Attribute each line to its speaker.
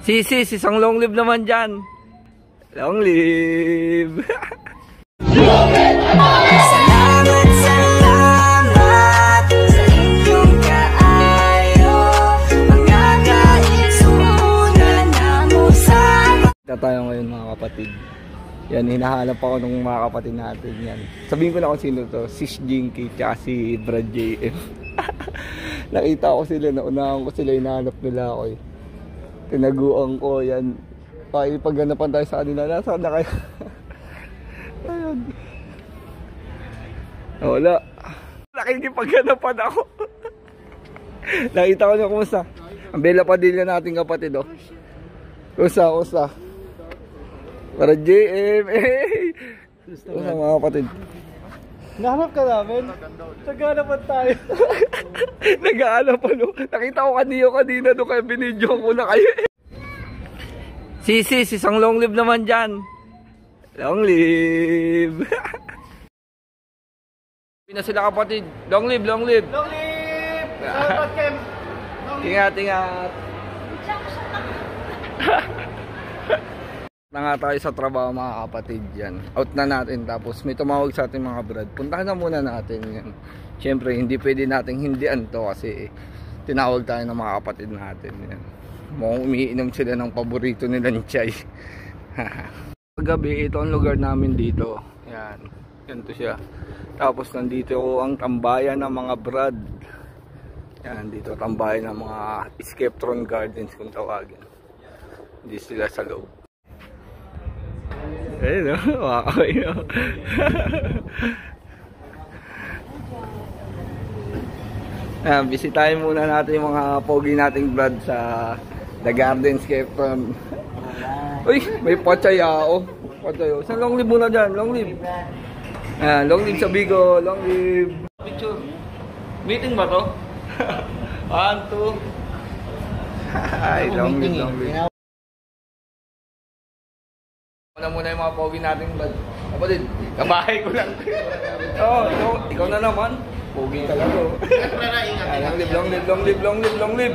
Speaker 1: Sis, isang long live naman dyan. Long live.
Speaker 2: Salamat sa inyong kaayo. Mga kaigsunan na mo sa...
Speaker 1: Dito tayo ngayon mga kapatid. Yan, hinahanap ako ng mga kapatid natin yan. Sabihin ko na kung sino to. Sis Jinky tsaka si Brad JM. Nakita ko sila, naunahan ko sila, hinahanap nila ako eh. Tinaguan ko yan. Pakipaganapan tayo sa kanila. Nasaan na kayo? Ayun. Wala. Nakikipaganapan ako. Nakita ko niya kumusta. Ang Bella Padilla nating kapatid oh. Kumusta? Para JM. Kumusta mga kapatid?
Speaker 3: Nahanap ka namin? Nag-aanapan tayo.
Speaker 1: Nag-aanapan no? Nakita ko kanina doon kaya binidyo ko na kayo. Sis, isang long live naman dyan. Long live. Pina sila kapatid. Long live.
Speaker 3: Long live! Salamat, Kem!
Speaker 1: Ingat. Na nga tayo sa trabaho mga kapatid yan. Out na natin tapos may tumawag sa ating mga brad. Puntahan na muna natin yan. Siyempre hindi pwede nating hindian to kasi tinawag tayo ng mga kapatid natin yan. Mukhang umiinom sila ng paborito nilang chai. Gabi ito ang lugar namin dito. Yan. Ganito siya. Tapos nandito ang tambayan ng mga brad. Yan dito tambayan ng mga Skeptron Gardens kung tawagin. Hindi sila sa loob. Ayun o, wakaway o. Bisitahin muna natin yung mga pogi nating brad sa The Garden Skeptron. Uy, may patsayao. Saan long live muna dyan? Long live. Long live sa Bigo, long live. Picture. Meeting ba to? 1, 2. Ay, long live. Wala muna yung mga pogi natin bad. Kapatid, kabahay ko lang. Ikaw na naman. Pogi ka lang. Long live.